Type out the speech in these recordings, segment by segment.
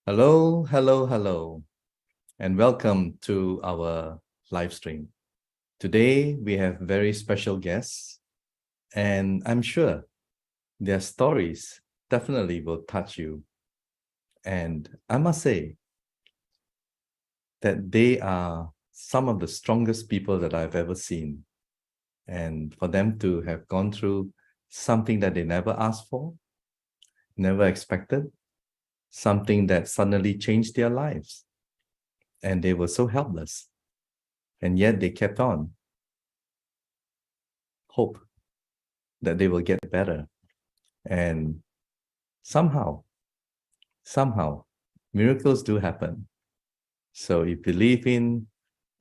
Hello, hello, hello, and welcome to our live stream. Today, we have very special guests, and I'm sure their stories definitely will touch you. And I must say that they are some of the strongest people that I've ever seen. And for them to have gone through something that they never asked for, never expected, something that suddenly changed their lives, and they were so helpless. And yet they kept on. Hope that they will get better. And somehow, miracles do happen. So if you believe in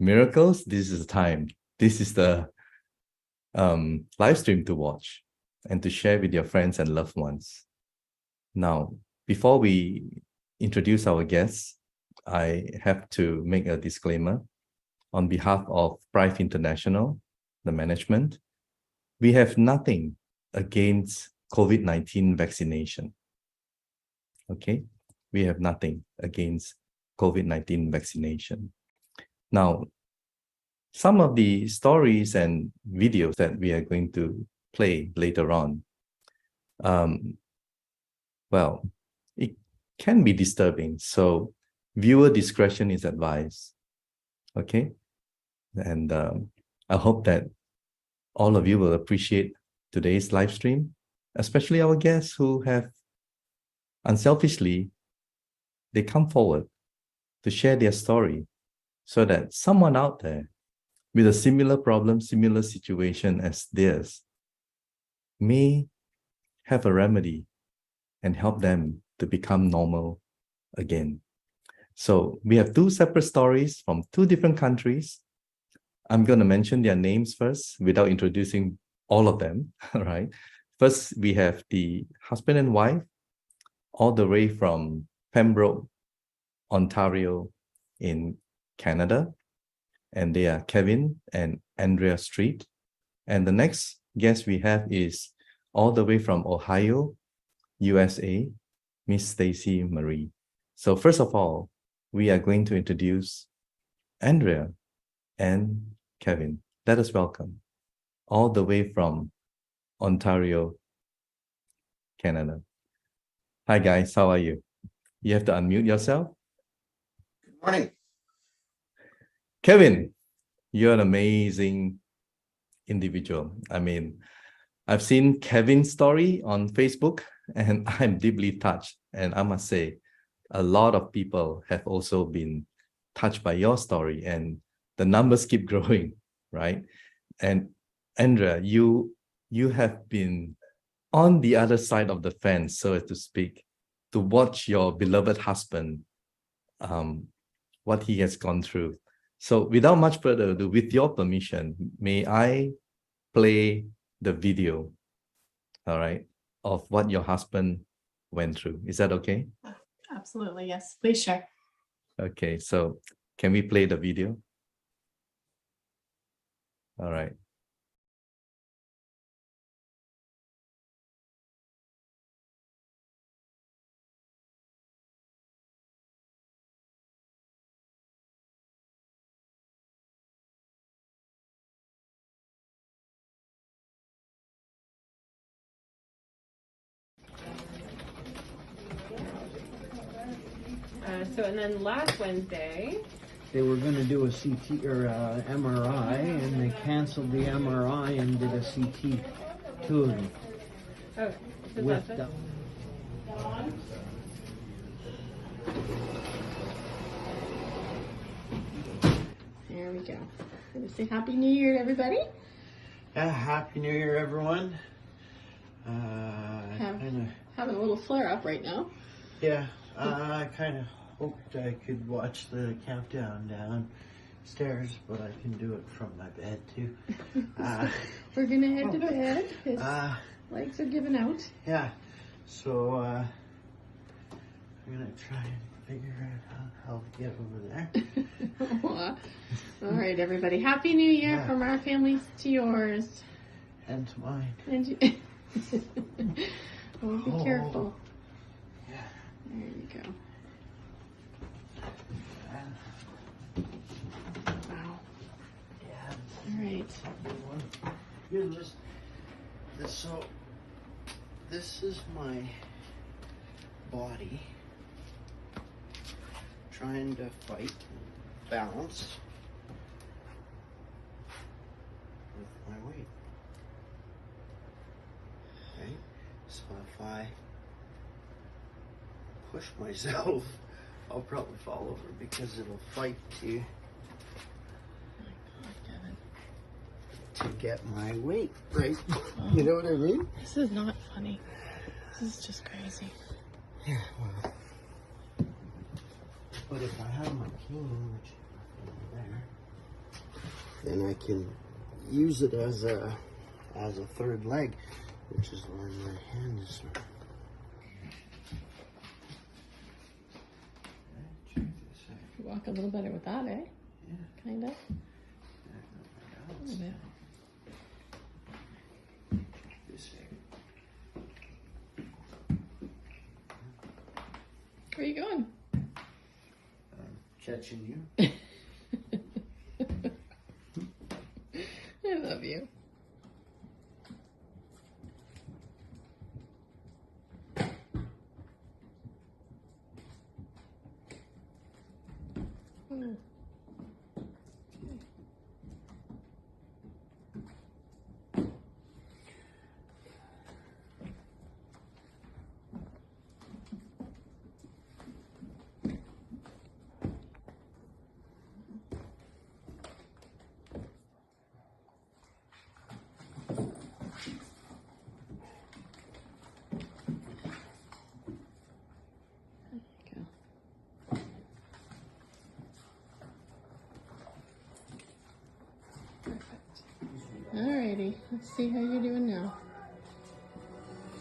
miracles, this is the time. This is the live stream to watch and to share with your friends and loved ones. Now, before we introduce our guests, I have to make a disclaimer. On behalf of Prive International, the management, we have nothing against COVID-19 vaccination. Okay, we have nothing against COVID-19 vaccination. Now, some of the stories and videos that we are going to play later on, well, it can be disturbing. So viewer discretion is advised. Okay, and I hope that all of you will appreciate today's live stream, especially our guests who have unselfishly, they come forward to share their story so that someone out there with a similar problem, similar situation as theirs may have a remedy and help them to become normal again. So we have two separate stories from two different countries. I'm going to mention their names first without introducing all of them, right? First, we have the husband and wife all the way from Pembroke, Ontario in Canada. And they are Kevin and Andrea Street. And the next guest we have is all the way from Ohio, USA, Miss Stacy Marie. So first of all, we are going to introduce Andrea and Kevin. Let us welcome all the way from Ontario, Canada. Hi guys, how are you? You have to unmute yourself. Good morning. Kevin, you're an amazing individual. I mean, I've seen Kevin's story on Facebook and I'm deeply touched. And I must say, a lot of people have also been touched by your story and the numbers keep growing, right? And Andrea, you have been on the other side of the fence, so to speak, to watch your beloved husband, what he has gone through. So without much further ado, with your permission, may I play the video, all right, of what your husband went through? Is that okay? Absolutely, yes. Please share. Okay, so can we play the video? All right. And then last Wednesday, they were going to do a CT or MRI, and they canceled the MRI and did a CT, two of them. oh, With There we go. Let me say Happy New Year to everybody. Happy New Year, everyone. Having a little flare up right now. Yeah, I kind of hoped I could watch the countdown downstairs, but I can do it from my bed too. We're gonna head to bed. His legs are giving out. Yeah, so I'm gonna try and figure out how to get over there. All right, everybody. Happy New Year Yeah. from our families to yours. And to mine. And you... oh, be careful. Yeah. There you go. Wow. Yeah. All right. You're just this. So this is my body trying to fight balance with my weight. Okay, so if I push myself, I'll probably fall over because it'll fight to get my weight right. You know what I mean? This is not funny. This is just crazy. Yeah, well. But if I have my cane, which is over there, then I can use it as a third leg, which is where my hand is. Check this out. You walk a little better with that, eh? Yeah. Kind of. A little bit. This area. Where are you going? Catching you. I love you. Oh. Alrighty, let's see how you're doing now.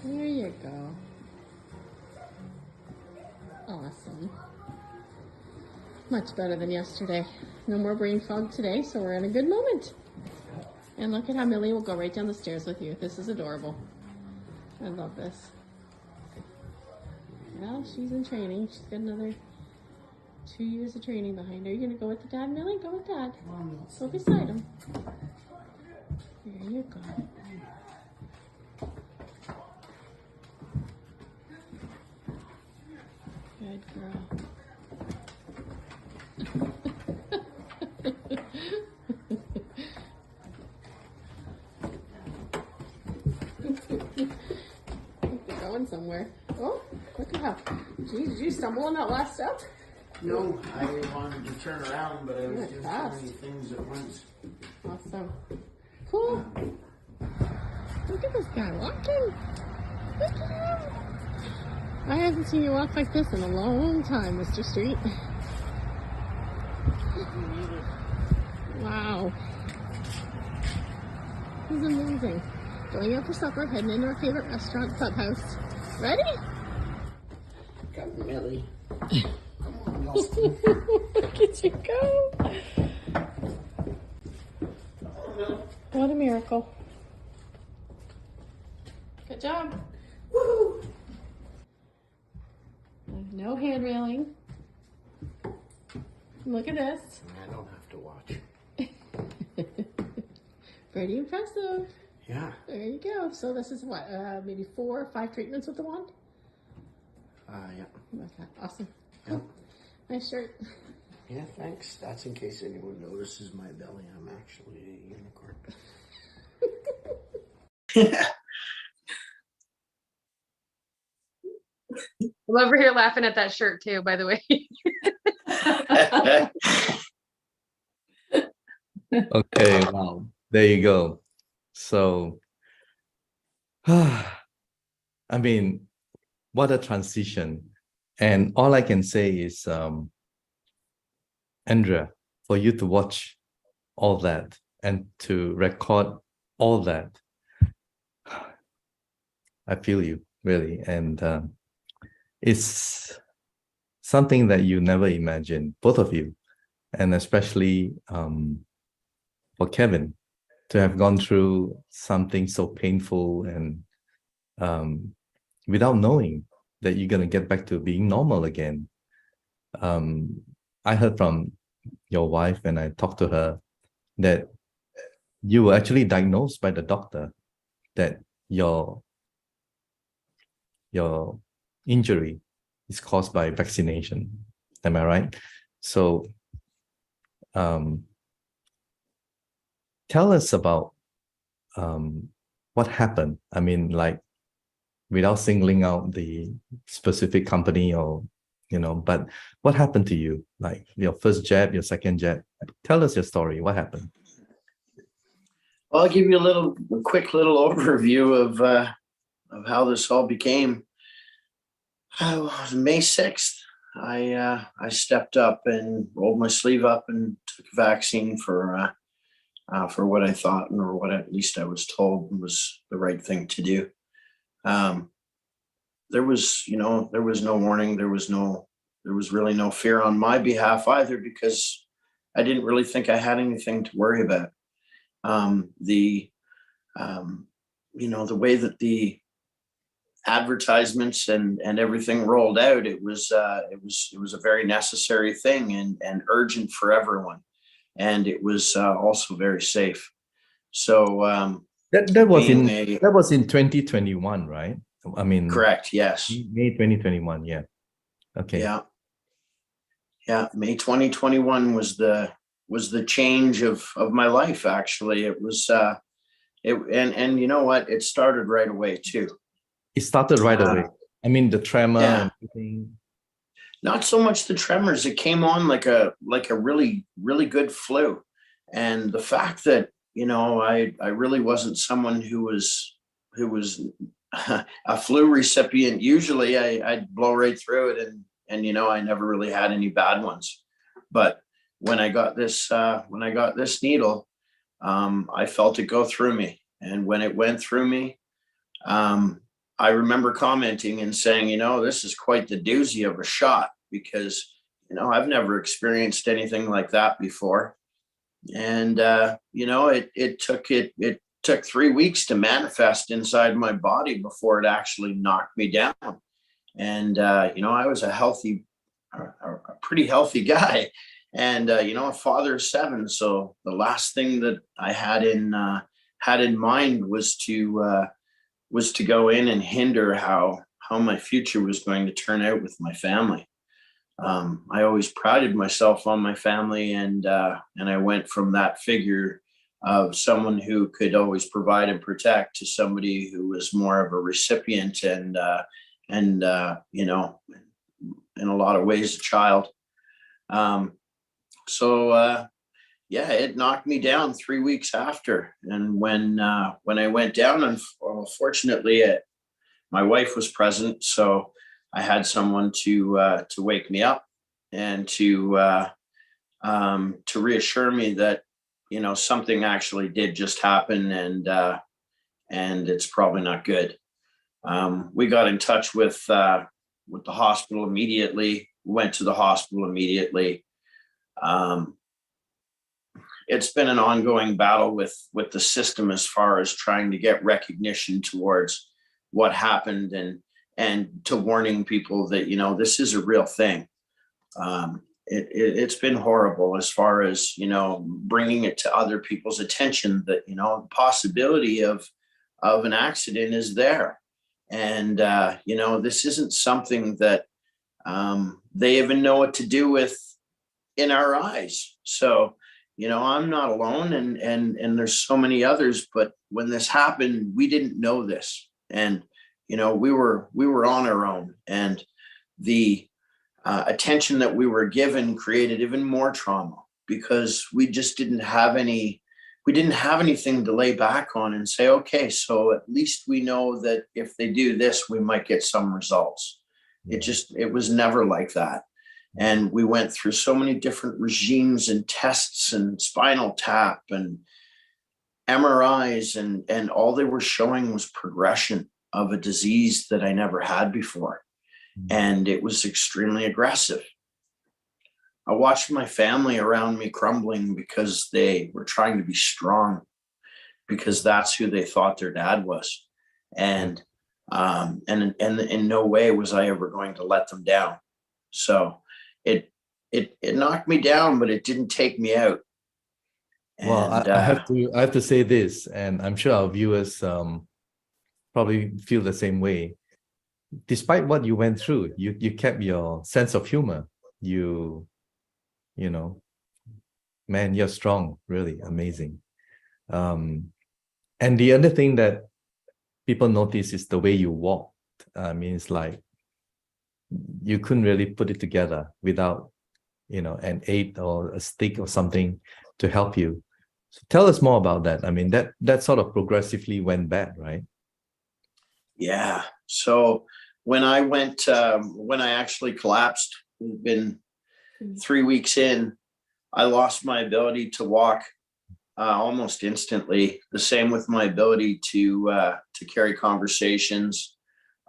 There you go. Awesome. Much better than yesterday. No more brain fog today, so we're in a good moment. And look at how Millie will go right down the stairs with you. This is adorable. I love this. Well, she's in training. She's got another 2 years of training behind her. You gonna go with the dad, Millie? Go with dad. Go beside him. There you go. Good girl. You're going somewhere. Oh, look at how. Geez, did you stumble on that last step? No, I wanted to turn around, but I was Went doing fast. so many things at once. Awesome. Cool. Look at this guy walking. Look at him. I haven't seen you walk like this in a long time, Mr. Street. Wow. This is amazing. Going out for supper, heading into our favorite restaurant, Clubhouse. Ready? Got Millie. Look at you go. What a miracle. Good job. Woo! No hand railing. Look at this. I don't have to watch. Pretty impressive. Yeah. There you go. So this is what, maybe 4 or 5 treatments with the wand? Yeah. Okay, awesome. Yeah. Cool. Nice shirt. Yeah, thanks. That's in case anyone notices my belly. I'm actually a unicorn. I'm over here laughing at that shirt too, by the way. Okay, wow. There you go. So, I mean, what a transition. And all I can say is, Andrea, for you to watch all that and to record all that, I feel you, really. And it's something that you never imagined, both of you, and especially for Kevin to have gone through something so painful and without knowing that you're going to get back to being normal again. I heard from your wife when I talked to her that you were actually diagnosed by the doctor that your injury is caused by vaccination. Am I right? So tell us about what happened. I mean, like, without singling out the specific company or, but what happened to you? Like your first jab, your second jab. Tell us your story. What happened? Well, I'll give you a quick little overview of how this all became. May 6th. I stepped up and rolled my sleeve up and took a vaccine for what I thought, or what at least I was told was the right thing to do. There was no warning. There was really no fear on my behalf either, because I didn't really think I had anything to worry about. The way that the advertisements and everything rolled out, it was a very necessary thing and urgent for everyone, and it was also very safe. So That was in 2021, right? I mean, correct. Yes. May 2021. Yeah. Okay. Yeah. May 2021 was the change of my life. Actually, it was and you know what? It started right away too. It started right away. I mean, the tremor and everything. Not so much the tremors. It came on like a really, really good flu. And the fact that, I really wasn't someone who was a flu recipient. Usually I'd blow right through it, and I never really had any bad ones. But when I got this needle, I felt it go through me. And when it went through me, I remember commenting and saying, this is quite the doozy of a shot, because, I've never experienced anything like that before. And, it took 3 weeks to manifest inside my body before it actually knocked me down. And, I was a pretty healthy guy, and, a father of 7. So the last thing that I had in mind was to go in and hinder how my future was going to turn out with my family. I always prided myself on my family, and I went from that figure of someone who could always provide and protect to somebody who was more of a recipient and in a lot of ways a child. It knocked me down 3 weeks after. And when I went down, unfortunately, my wife was present, so I had someone to wake me up and to reassure me that something actually did just happen, and it's probably not good. We got in touch with the hospital immediately. We went to the hospital immediately. It's been an ongoing battle with the system as far as trying to get recognition towards what happened, and to warning people that, this is a real thing. It's been horrible as far as, bringing it to other people's attention that, the possibility of an accident is there. And, this isn't something that they even know what to do with in our eyes. So, I'm not alone, and there's so many others, but when this happened, we didn't know this. And, we were on our own, and the attention that we were given created even more trauma, because we just didn't have anything to lay back on and say, okay, so at least we know that if they do this, we might get some results. It was never like that. And we went through so many different regimes and tests and spinal tap and MRIs, and all they were showing was progression of a disease that I never had before. And it was extremely aggressive. I watched my family around me crumbling because they were trying to be strong, because that's who they thought their dad was. And in no way was I ever going to let them down. So it knocked me down, but it didn't take me out. Well, And I have to say this, and I'm sure our viewers probably feel the same way. Despite what you went through, you kept your sense of humor. You know, man, you're strong, really amazing. And the other thing that people notice is the way you walked. I mean, it's like you couldn't really put it together without, an aid or a stick or something to help you. So tell us more about that. I mean, that sort of progressively went bad, right? yeah, so when I actually collapsed, we've been 3 weeks in, I lost my ability to walk almost instantly. The same with my ability to carry conversations,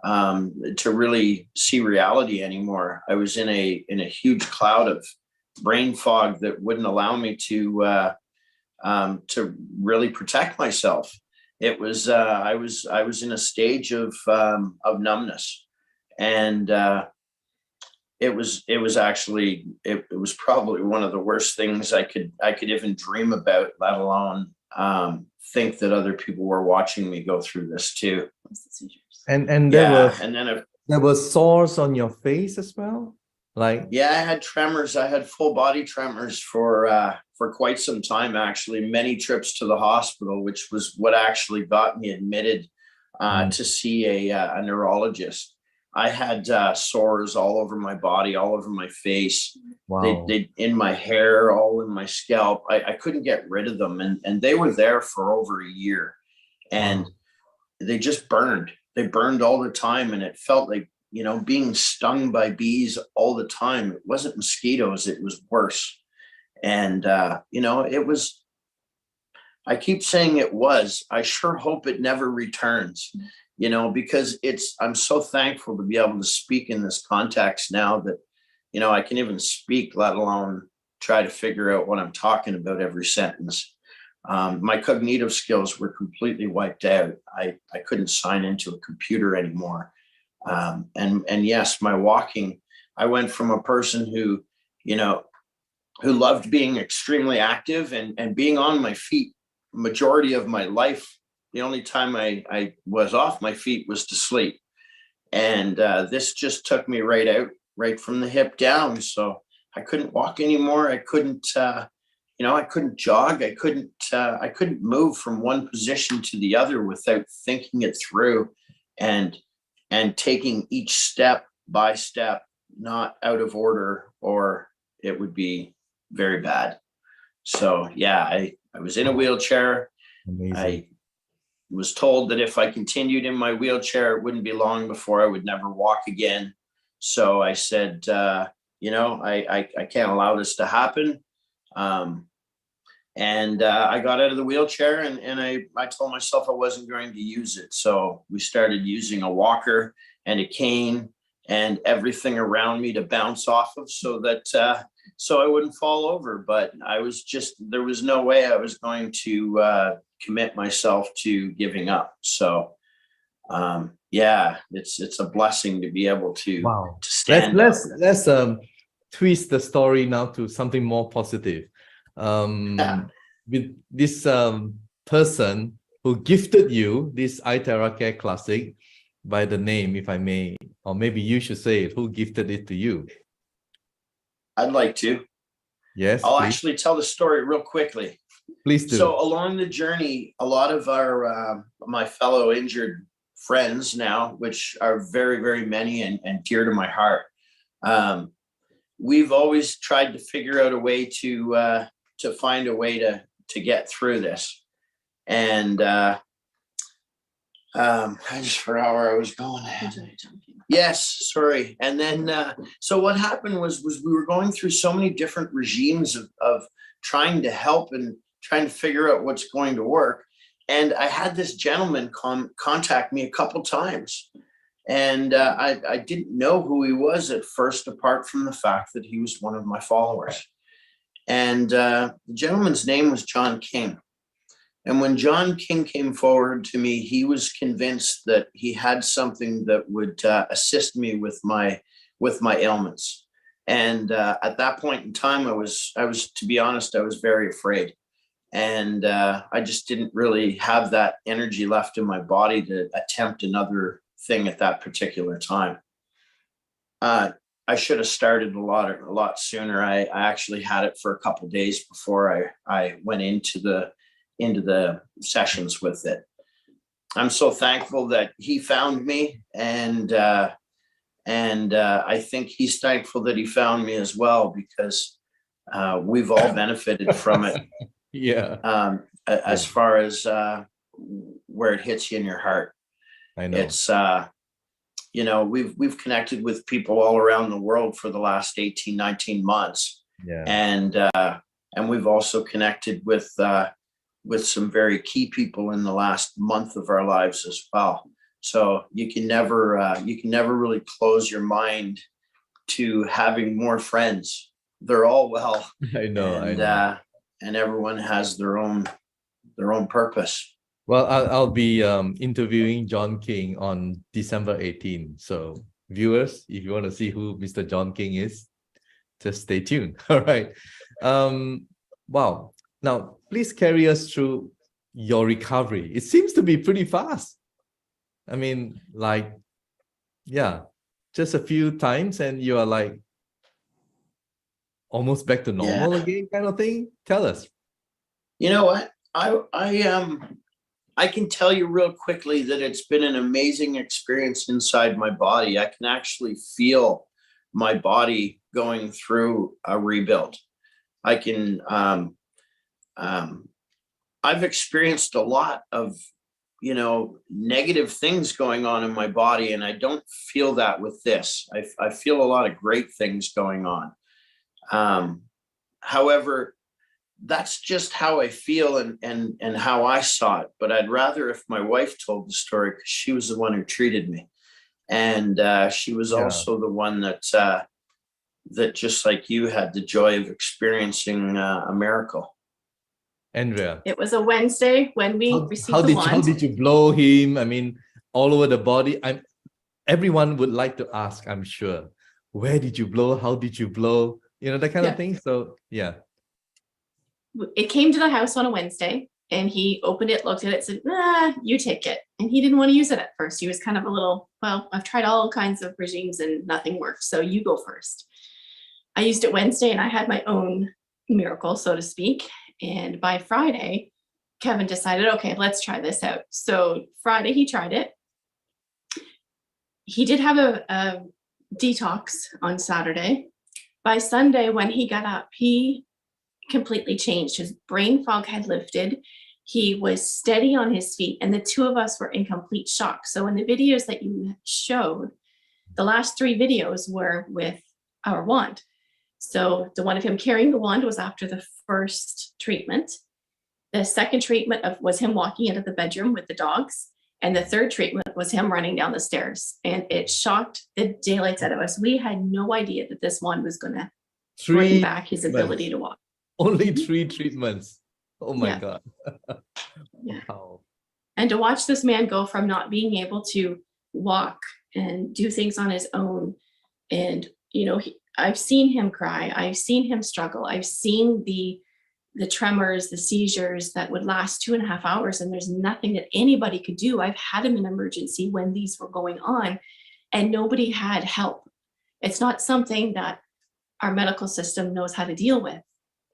to really see reality anymore. I was in a huge cloud of brain fog that wouldn't allow me to really protect myself. It was I was in a stage of numbness, and it was actually it was probably one of the worst things I could even dream about, let alone think that other people were watching me go through this too. And Yeah, and then there were sores on your face as well, like yeah, I had tremors. I had full body tremors for quite some time, actually. Many trips to the hospital, which was what actually got me admitted to see a neurologist. I had sores all over my body, all over my face. wow. They in my hair, all in my scalp. I couldn't get rid of them, and they were there for over a year, and Wow. they just burned. They burned all the time, and it felt like, being stung by bees all the time. It wasn't mosquitoes, it was worse. And it was, I keep saying it was, I sure hope it never returns, because I'm so thankful to be able to speak in this context now that, I can even speak, let alone try to figure out what I'm talking about every sentence. My cognitive skills were completely wiped out. I couldn't sign into a computer anymore. And yes, my walking, I went from a person who loved being extremely active and being on my feet majority of my life. The only time I was off my feet was to sleep. And this just took me right out, right from the hip down. So I couldn't walk anymore. I couldn't, I couldn't jog. I couldn't move from one position to the other without thinking it through and taking each step by step, not out of order, or it would be very bad. So yeah, I was in a wheelchair. Amazing. I was told that if I continued in my wheelchair, it wouldn't be long before I would never walk again. So I said, I can't allow this to happen. And I got out of the wheelchair, and I told myself I wasn't going to use it. So we started using a walker and a cane and everything around me to bounce off of, so that so I wouldn't fall over. But there was no way I was going to commit myself to giving up. So yeah, it's a blessing to be able to Wow. stand. Let's twist the story now to something more positive. With this person who gifted you this iTeraCare Classic, by the name, if I may, or maybe you should say it, who gifted it to you? I'd like to. Yes, I'll please. actually tell the story real quickly. Please do. So along the journey, a lot of our my fellow injured friends now, which are very, very many and dear to my heart, we've always tried to figure out a way to find a way to get through this. And I just forgot where I was going. Yes, sorry. And then so what happened was we were going through so many different regimes of trying to help and trying to figure out what's going to work. And I had this gentleman contact me a couple times. And I didn't know who he was at first, apart from the fact that he was one of my followers. And the gentleman's name was John King. And when John King came forward to me, he was convinced that he had something that would assist me with my ailments. And at that point in time, I was, to be honest, I was very afraid. And I just didn't really have that energy left in my body to attempt another thing at that particular time. I should have started a lot sooner. I actually had it for a couple of days before I went into the sessions with it. I'm so thankful that he found me, and I think he's thankful that he found me as well, because we've all benefited from it. Yeah. As far as where it hits you in your heart. I know. It's we've connected with people all around the world for the last 18, 19 months. Yeah. And we've also connected with some very key people in the last month of our lives as well. So you can never really close your mind to having more friends. They're all well. I know. And, I know. And everyone has their own purpose. Well, I'll be interviewing John King on December 18th. So viewers, if you want to see who Mr. John King is, just stay tuned. All right. Wow. Now, please carry us through your recovery. It seems to be pretty fast. I mean, like, yeah, just a few times and you are like almost back to normal again, kind of thing. Tell us. You know what? I can tell you real quickly that it's been an amazing experience inside my body. I can actually feel my body going through a rebuild. I can, I've experienced a lot of, negative things going on in my body, and I don't feel that with this. I feel a lot of great things going on. However, that's just how I feel and how I saw it. But I'd rather if my wife told the story, because she was the one who treated me. And she was also the one that just like you had the joy of experiencing a miracle. Andrea. It was a Wednesday when we received the wand. How did you blow him? I mean, all over the body. Everyone would like to ask, I'm sure, where did you blow? How did you blow? That kind of thing. So, yeah. It came to the house on a Wednesday, and he opened it, looked at it, said, you take it. And he didn't want to use it at first. He was kind of a little, well, I've tried all kinds of regimes and nothing works, so you go first. I used it Wednesday, and I had my own miracle, so to speak. And by Friday, Kevin decided, okay, let's try this out. So Friday, he tried it. He did have a detox on Saturday. By Sunday, when he got up, he completely changed. His brain fog had lifted. He was steady on his feet, and the two of us were in complete shock. So in the videos that you showed, the last 3 videos were with our wand. So the one of him carrying the wand was after the first treatment. The second treatment was him walking into the bedroom with the dogs. And the third treatment was him running down the stairs. And it shocked the daylights out of us. We had no idea that this wand was going to bring back his ability to walk. Only 3 treatments. Oh my God. Yeah. Wow. And to watch this man go from not being able to walk and do things on his own. And, I've seen him cry. I've seen him struggle. I've seen the tremors, the seizures that would last 2.5 hours. And there's nothing that anybody could do. I've had him in emergency when these were going on, and nobody had help. It's not something that our medical system knows how to deal with.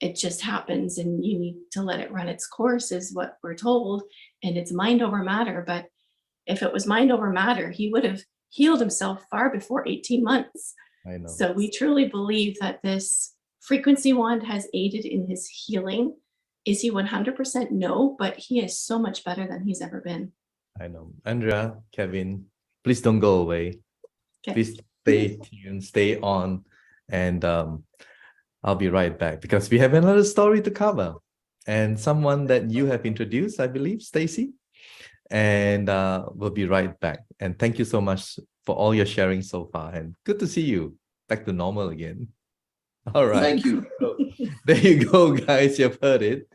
It just happens, and you need to let it run its course, is what we're told. And it's mind over matter. But if it was mind over matter, he would have healed himself far before 18 months. I know. So we truly believe that this frequency wand has aided in his healing. Is he 100%? No, but he is so much better than he's ever been. I know. Andrea, Kevin, please don't go away. Okay. Please stay tuned, stay on, and I'll be right back because we have another story to cover, and someone that you have introduced, I believe, Stacy, and we'll be right back. And thank you so much for all your sharing so far, and good to see you back to normal again. All right. Thank you. So, there you go, guys. You've heard it.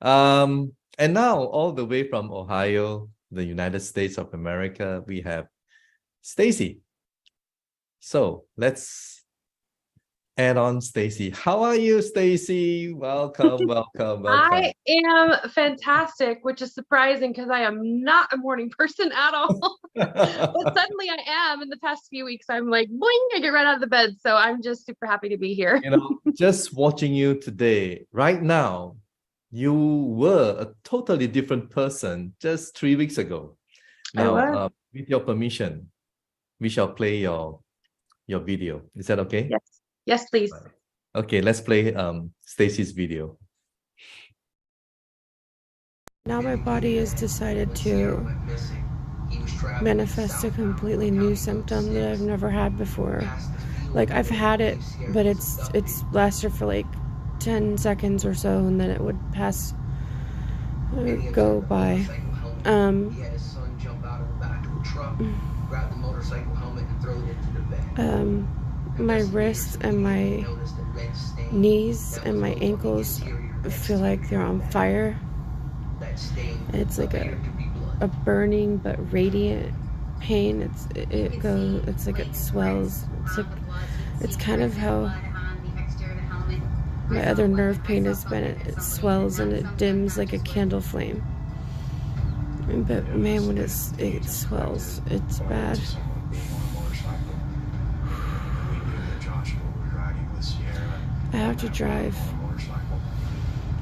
And now, all the way from Ohio, the United States of America, we have Stacy. So let's add on Stacy. How are you, Stacy? Welcome, welcome, welcome. I am fantastic, which is surprising because I am not a morning person at all. But suddenly I am. In the past few weeks, I'm like, boing, I get right out of the bed. So I'm just super happy to be here. Just watching you today, right now, you were a totally different person just 3 weeks ago. Now, with your permission, we shall play your video. Is that okay? Yes. Yes, please. Okay, let's play Stacy's video. Now my body has decided to manifest a completely new symptom that I've never had before. Like, I've had it, but it's lasted for like 10 seconds or so, and then it would go by. My wrists and my knees and my ankles feel like they're on fire. It's like a burning but radiant pain. It's like it swells. It's kind of how my other nerve pain has been. It swells and it dims like a candle flame. But man, when it swells, it's bad. I have to drive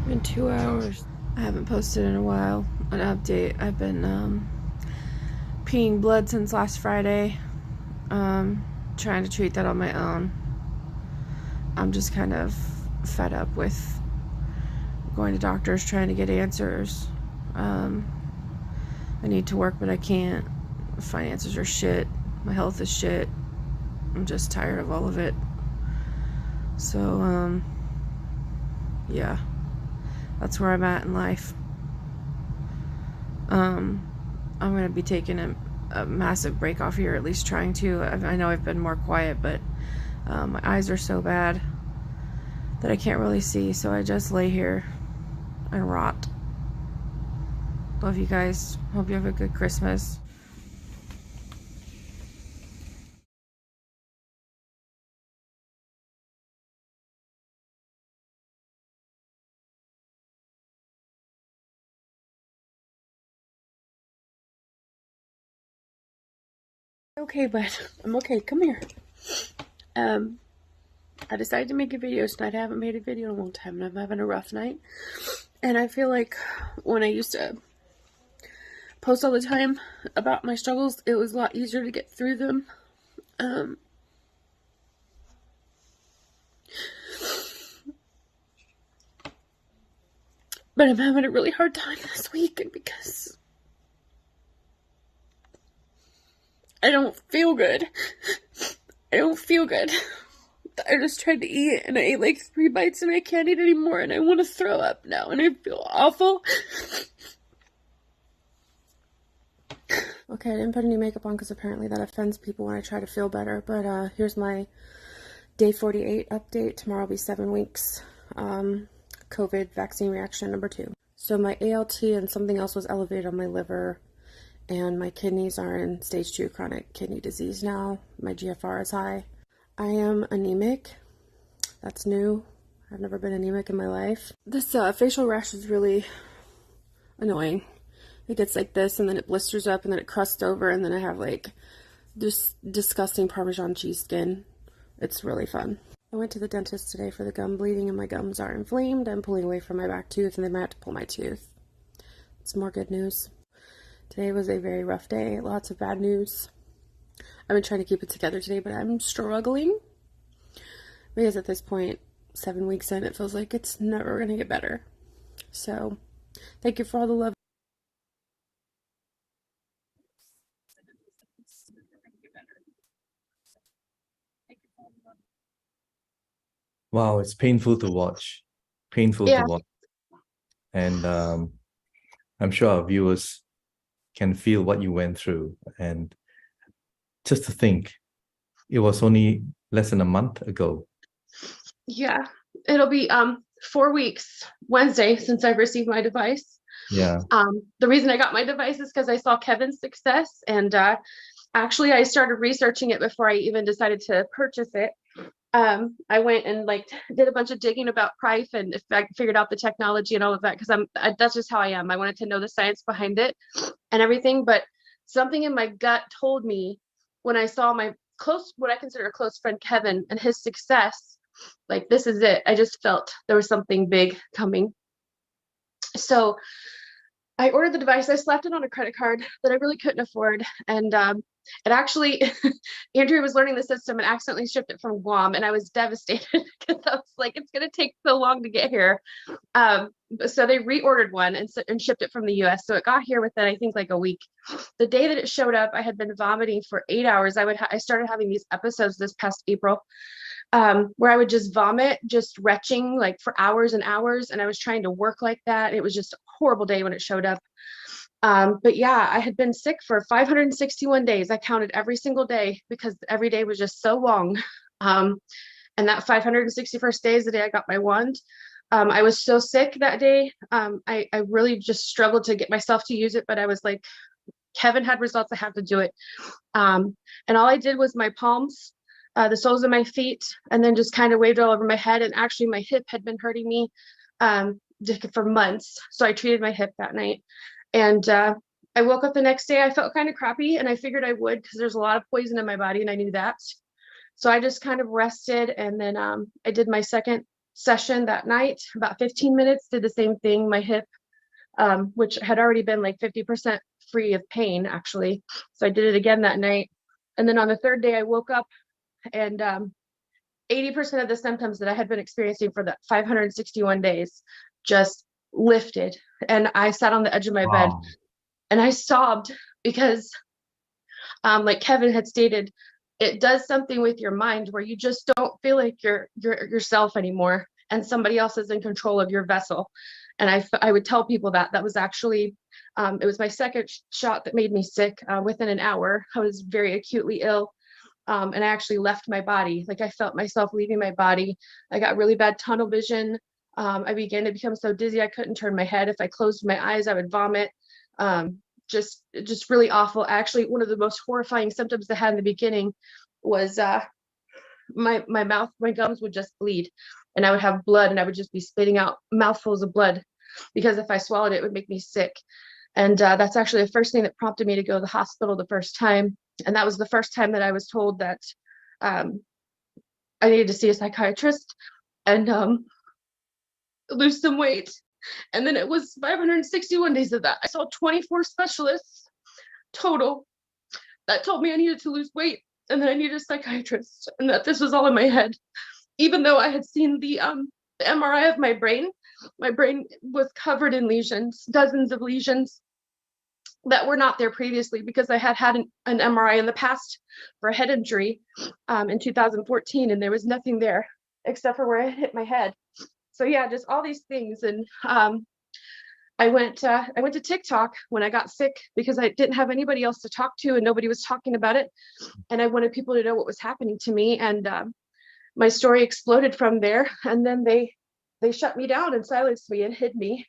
in 2 hours. I haven't posted in a while an update. I've been peeing blood since last Friday. Trying to treat that on my own. I'm just kind of fed up with going to doctors trying to get answers. I need to work, but I can't. Finances are shit. My health is shit. I'm just tired of all of it. So, yeah, that's where I'm at in life. I'm going to be taking a massive break off here, at least trying to. I know I've been more quiet, but my eyes are so bad that I can't really see, so I just lay here and rot. Love you guys. Hope you have a good Christmas. Okay, bud. I'm okay. Come here. I decided to make a video tonight. I haven't made a video in a long time, and I'm having a rough night. And I feel like when I used to post all the time about my struggles, it was a lot easier to get through them. But I'm having a really hard time this week because I don't feel good. I don't feel good. I just tried to eat and I ate like 3 bites and I can't eat anymore and I want to throw up now and I feel awful. Okay, I didn't put any makeup on because apparently that offends people when I try to feel better. But here's my day 48 update. Tomorrow will be 7 weeks. COVID vaccine reaction number 2. So my ALT and something else was elevated on my liver. And my kidneys are in stage 2 chronic kidney disease now. My GFR is high. I am anemic. That's new. I've never been anemic in my life. This facial rash is really annoying. It gets like this and then it blisters up and then it crusts over and then I have like this disgusting Parmesan cheese skin. It's really fun. I went to the dentist today for the gum bleeding and my gums are inflamed. I'm pulling away from my back tooth and they might have to pull my tooth. It's more good news. Today was a very rough day. Lots of bad news. I've been trying to keep it together today, but I'm struggling. Because at this point, 7 weeks in, it feels like it's never going to get better. So, thank you for all the love. Wow, it's painful to watch. Painful to watch. And I'm sure our viewers can feel what you went through. And just to think, it was only less than a month ago. Yeah, it'll be 4 weeks Wednesday since I've received my device. Yeah. The reason I got my device is because I saw Kevin's success, and actually I started researching it before I even decided to purchase it. I went and like did a bunch of digging about Prife and if I figured out the technology and all of that because that's just how I am. I wanted to know the science behind it and everything, but something in my gut told me when I saw my what I consider a close friend Kevin and his success, like this is it. I just felt there was something big coming. So I ordered the device. I slapped it on a credit card that I really couldn't afford. And it actually, Andrea was learning the system and accidentally shipped it from Guam. And I was devastated because I was like, it's going to take so long to get here. So they reordered one and shipped it from the US. So it got here within, I think, like a week. The day that it showed up, I had been vomiting for 8 hours. I started having these episodes this past April where I would just vomit, just retching like for hours and hours. And I was trying to work like that. It was just a horrible day when it showed up. But yeah, I had been sick for 561 days. I counted every single day because every day was just so long. And that 561st day is the day I got my wand. I was so sick that day. I really just struggled to get myself to use it, but I was like, Kevin had results, I have to do it. And all I did was my palms, the soles of my feet, and then just kind of waved all over my head. And actually my hip had been hurting me for months. So I treated my hip that night. And I woke up the next day, I felt kind of crappy and I figured I would because there's a lot of poison in my body and I knew that. So I just kind of rested and then I did my second session that night, about 15 minutes, did the same thing, my hip, which had already been like 50% free of pain actually. So I did it again that night. And then on the third day I woke up and 80% of the symptoms that I had been experiencing for the 561 days just lifted. And I sat on the edge of my bed and I sobbed because like Kevin had stated, it does something with your mind where you just don't feel like you're yourself anymore and somebody else is in control of your vessel. And I would tell people that was actually, it was my second shot that made me sick. Within an hour, I was very acutely ill. And I actually left my body. Like I felt myself leaving my body. I got really bad tunnel vision. I began to become so dizzy I couldn't turn my head. If I closed my eyes, I would vomit. Just really awful. Actually, one of the most horrifying symptoms I had in the beginning was my mouth, my gums would just bleed and I would have blood and I would just be spitting out mouthfuls of blood because if I swallowed it, it would make me sick. And that's actually the first thing that prompted me to go to the hospital the first time. And that was the first time that I was told that I needed to see a psychiatrist and lose some weight. And then it was 561 days of that. I saw 24 specialists total that told me I needed to lose weight and that I needed a psychiatrist and that this was all in my head. Even though I had seen the MRI of my brain was covered in lesions, dozens of lesions that were not there previously because I had had an MRI in the past for a head injury in 2014 and there was nothing there except for where I hit my head. So yeah, just all these things. And I went to TikTok when I got sick because I didn't have anybody else to talk to and nobody was talking about it. And I wanted people to know what was happening to me. And my story exploded from there. And then they shut me down and silenced me and hid me.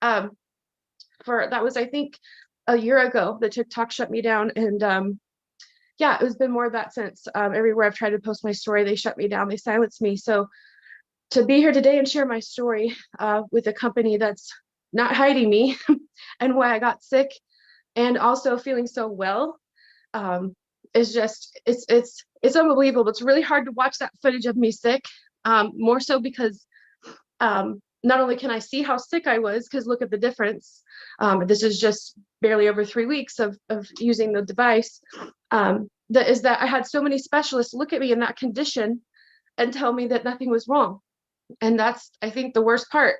That was, I think, a year ago, the TikTok shut me down. And yeah, it has been more of that since. Everywhere I've tried to post my story, they shut me down, they silenced me. So to be here today and share my story with a company that's not hiding me and why I got sick and also feeling so well is just, it's unbelievable. It's really hard to watch that footage of me sick, more so because not only can I see how sick I was, because look at the difference. This is just barely over 3 weeks of using the device. That I had so many specialists look at me in that condition and tell me that nothing was wrong. And that's, I think, the worst part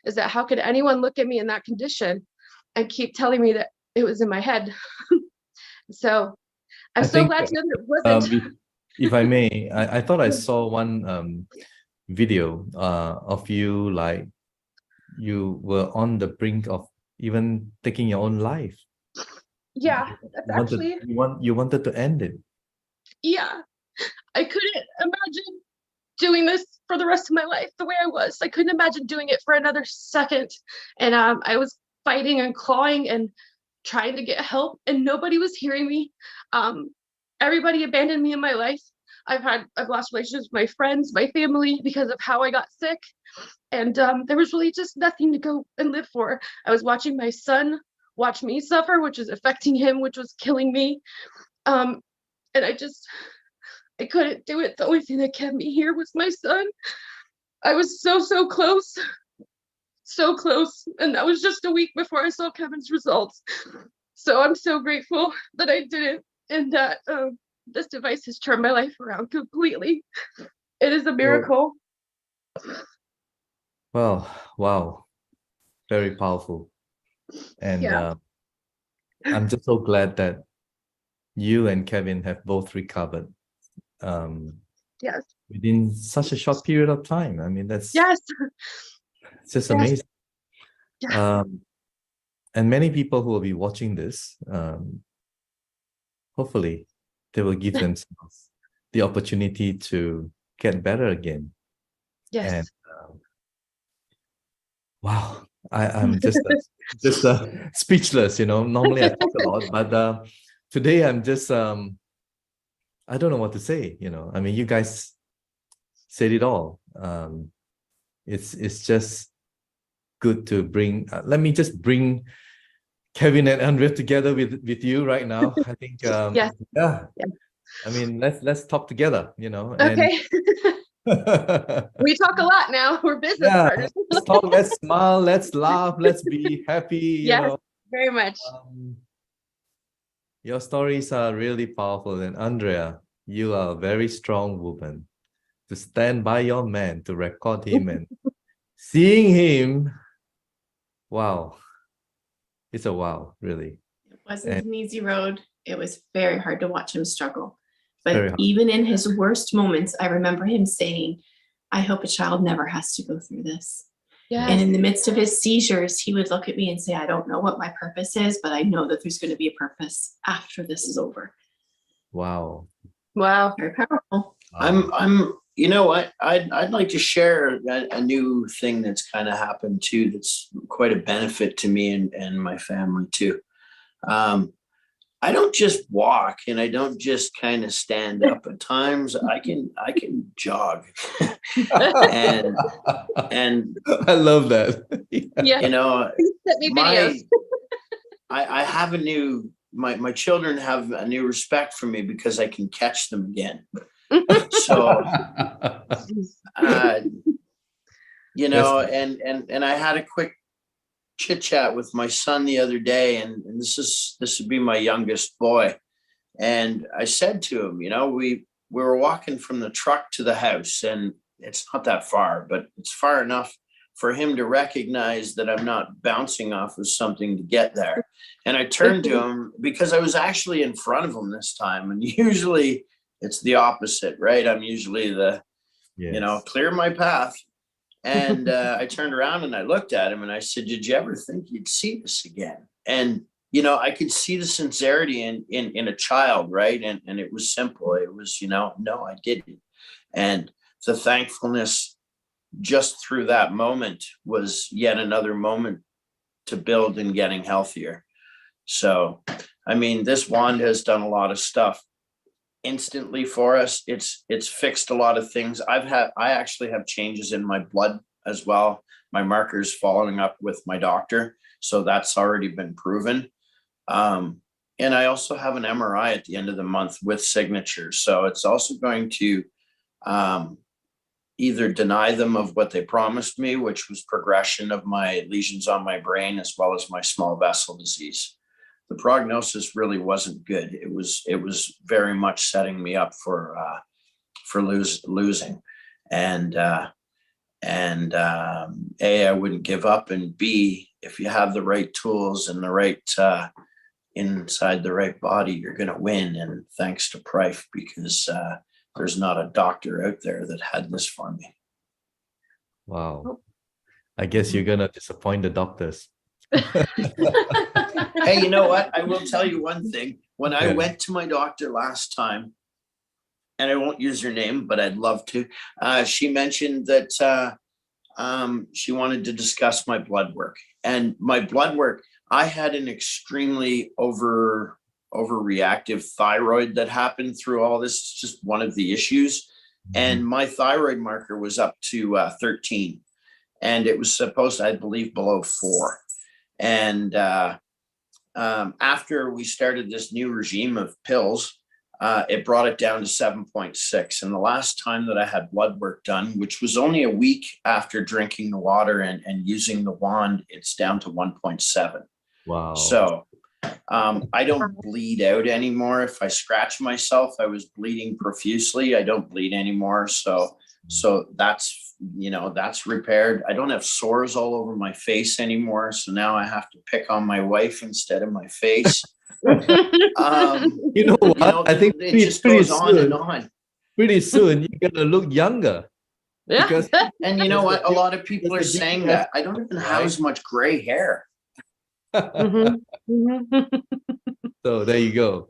is that how could anyone look at me in that condition and keep telling me that it was in my head? So I'm so glad to know that it wasn't. If I may, I thought I saw one video of you, like you were on the brink of even taking your own life. Yeah, that's actually. You wanted to end it. Yeah, I couldn't imagine doing this for the rest of my life the way I was. I couldn't imagine doing it for another second. And I was fighting and clawing and trying to get help and nobody was hearing me. Everybody abandoned me in my life. I've lost relationships with my friends, my family because of how I got sick. And there was really just nothing to go and live for. I was watching my son watch me suffer, which is affecting him, which was killing me. And I couldn't do it. The only thing that kept me here was my son. I was so close, so close. And that was just a week before I saw Kevin's results. So I'm so grateful that I did it, and that this device has turned my life around completely. It is a miracle. Well, wow, very powerful. And Yeah. I'm just so glad that you and Kevin have both recovered Yes. within such a short period of time. I mean, that's Yes. it's just Yes. amazing. Yes. And many people who will be watching this, hopefully, they will give themselves the opportunity to get better again. Yes. And wow, I'm just speechless. Normally I talk a lot, but today I'm just I don't know what to say. I mean, you guys said it all. It's just good to bring. Let me just bring Kevin and Andrea together with you right now. I think Yes. yeah. Yeah. I mean, let's talk together. And Okay. We talk a lot now. We're business yeah, partners. let's talk, let's smile, let's laugh, let's be happy. Yes, very much. Your stories are really powerful, and Andrea, you are a very strong woman to stand by your man, to record him, and seeing him. Wow, it's a wow, really. It wasn't an easy road. It was very hard to watch him struggle. Very But hard. even in his worst moments, I remember him saying, I hope a child never has to go through this. Yes. And in the midst of his seizures, he would look at me and say, I don't know what my purpose is, but I know that there's going to be a purpose after this is over. Wow. Wow. Very powerful. I'm you know what, I'd like to share a new thing that's kind of happened too, that's quite a benefit to me and my family too. I don't just walk, and I don't just kind of stand up. At times I can jog. and I love that. Yeah. Sent me videos. I have a new, my children have a new respect for me because I can catch them again. So and I had a quick chit chat with my son the other day, and this would be my youngest boy, and I said to him, we were walking from the truck to the house, and it's not that far, but it's far enough for him to recognize that I'm not bouncing off of something to get there. And I turned to him because I was actually in front of him this time, and usually it's the opposite, right? I'm usually the clear my path. And I turned around and I looked at him and I said, did you ever think you'd see this again? And, I could see the sincerity in a child, right? And it was simple. It was, no, I didn't. And the thankfulness just through that moment was yet another moment to build in getting healthier. So, I mean, this wand has done a lot of stuff instantly for us. It's fixed a lot of things. I actually have changes in my blood as well. My markers following up with my doctor. So that's already been proven. And I also have an MRI at the end of the month with signatures. So it's also going to either deny them of what they promised me, which was progression of my lesions on my brain, as well as my small vessel disease. The prognosis really wasn't good. It was very much setting me up for losing, and A, I wouldn't give up, and B, if you have the right tools and the right inside the right body, you're going to win. And thanks to Prife, because there's not a doctor out there that had this for me. Wow. I guess you're gonna disappoint the doctors. Hey, you know what? I will tell you one thing. When I went to my doctor last time, and I won't use her name, but I'd love to, she mentioned that she wanted to discuss my blood work. And my blood work, I had an extremely overreactive thyroid that happened through all this. It's just one of the issues. And my thyroid marker was up to 13, and it was supposed, I believe, below 4. And after we started this new regime of pills, it brought it down to 7.6. And the last time that I had blood work done, which was only a week after drinking the water and using the wand, it's down to 1.7. Wow. So I don't bleed out anymore. If I scratch myself, I was bleeding profusely. I don't bleed anymore. So that's, that's repaired. I don't have sores all over my face anymore. So now I have to pick on my wife instead of my face. You know what? I think it just goes on and on. Pretty soon you're gonna look younger. Yeah. Because And you know what? A lot of people are saying that. I don't even have as much gray hair. So there you go.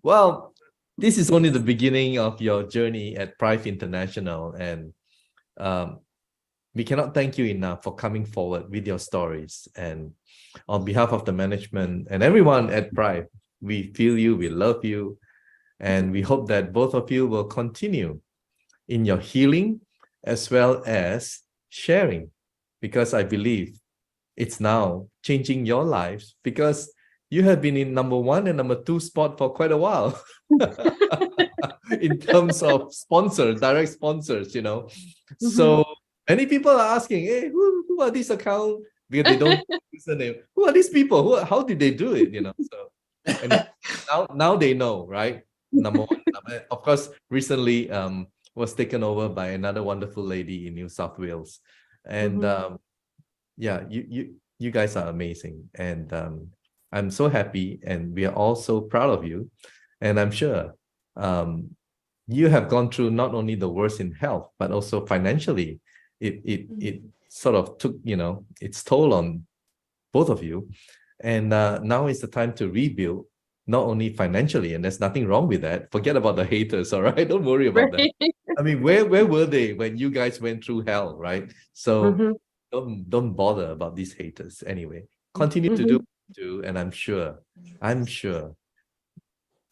Well, this is only the beginning of your journey at Prive International, and we cannot thank you enough for coming forward with your stories. And on behalf of the management and everyone at Prive, we feel you, we love you, and we hope that both of you will continue in your healing as well as sharing, because I believe it's now changing your lives, because you have been in number 1 and number 2 spot for quite a while in terms of sponsors, direct sponsors, So many people are asking, hey, who are these accounts? Because they don't use the name. Who are these people? How did they do it? So and now they know, right? Number 1. Of course, recently was taken over by another wonderful lady in New South Wales. And yeah, you guys are amazing. And I'm so happy, and we are all so proud of you. And I'm sure you have gone through not only the worst in health, but also financially. It sort of took, its toll on both of you. And now is the time to rebuild, not only financially, and there's nothing wrong with that. Forget about the haters, all right? Don't worry about that. I mean, where were they when you guys went through hell, right? So don't bother about these haters anyway. Continue to do what you do, and I'm sure,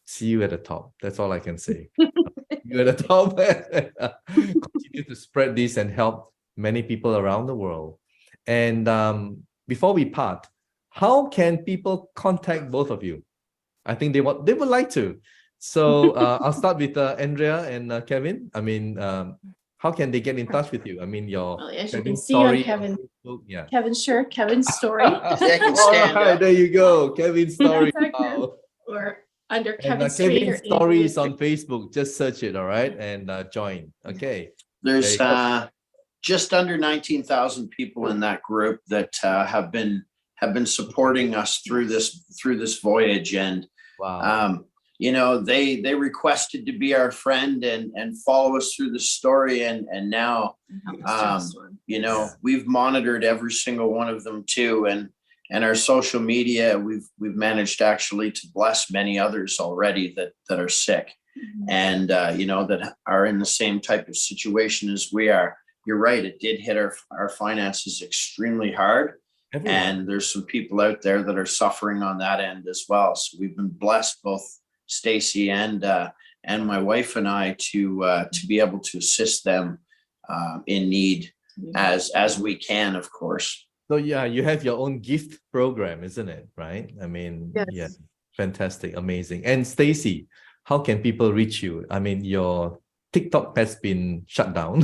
see you at the top. That's all I can say. You're at the top. Continue to spread this and help many people around the world. And before we part, how can people contact both of you? I think they would like to. So I'll start with Andrea and Kevin. I mean, how can they get in touch with you? I mean, As you Kevin can see on story Kevin, yeah. Kevin's story. I can stand All right, up. there you go. Kevin's story. That's our Wow. or under And Kevin's Street Kevin's or story Andrew is on Facebook. Just search it, all right, and join. Okay. There's just under 19,000 people in that group that have been supporting us through this voyage. And Wow. they requested to be our friend and follow us through the story. And now we've monitored every single one of them too. And our social media, we've managed actually to bless many others already that are sick and that are in the same type of situation as we are. You're right, it did hit our finances extremely hard. Everyone. And there's some people out there that are suffering on that end as well. So we've been blessed, both Stacy and my wife and I, to be able to assist them in need as we can, of course. So yeah, you have your own gift program, isn't it? Right? I mean, Yes. Yeah, fantastic, amazing. And Stacy, how can people reach you? I mean, your TikTok has been shut down.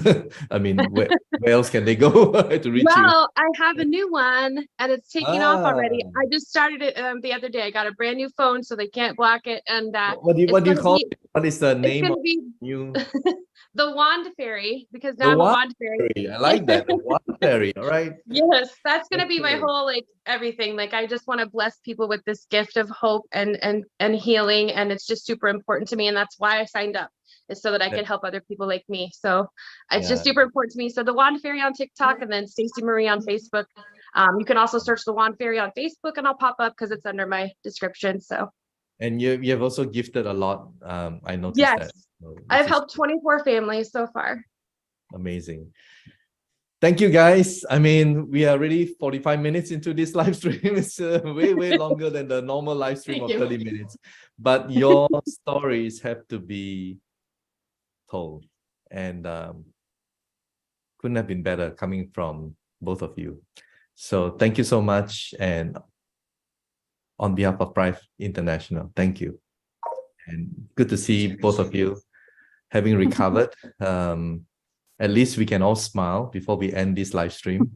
I mean, where else can they go to reach you? Well, I have a new one and it's taking off already. I just started it the other day. I got a brand new phone, so they can't block it. And what do you call it? What is the name of you? The Wand Fairy, because now the I'm a Wand Wand Fairy. I like that. The Wand Fairy. All right. Yes, that's gonna be my Okay. whole everything. I just want to bless people with this gift of hope and healing, and it's just super important to me, and that's why I signed up, is so that I could help other people like me. So it's just super important to me. So the Wand Fairy on TikTok, and then Stacey Marie on Facebook. You can also search the Wand Fairy on Facebook, and I'll pop up because it's under my description. So. And you have also gifted a lot. I noticed Yes. that. So I've helped 24 families so far. amazing. Thank you, guys. I mean, we are already 45 minutes into this live stream. It's way longer than the normal live stream Thank of you. 30 minutes. But your stories have to be told. And couldn't have been better coming from both of you. So thank you so much. And on behalf of Prive International, thank you. And good to see both of you having recovered. At least we can all smile before we end this live stream.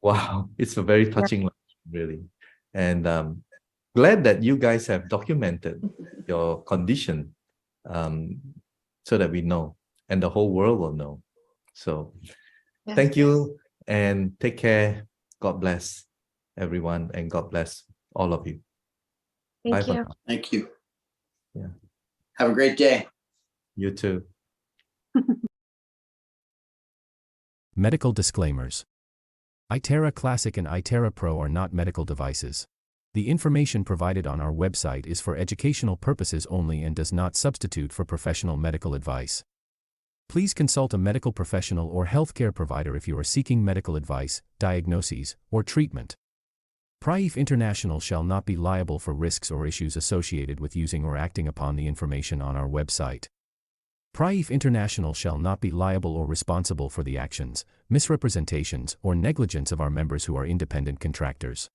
Wow, it's a very touching live stream, really. And glad that you guys have documented your condition so that we know and the whole world will know. So thank you and take care. God bless everyone and God bless all of you. Thank Bye for you. now. Thank you. Yeah. Have a great day. You too. Medical disclaimers. iTera Classic and iTera Pro are not medical devices. The information provided on our website is for educational purposes only and does not substitute for professional medical advice. Please consult a medical professional or healthcare provider if you are seeking medical advice, diagnoses, or treatment. Prive International shall not be liable for risks or issues associated with using or acting upon the information on our website. Prive International shall not be liable or responsible for the actions, misrepresentations, or negligence of our members who are independent contractors.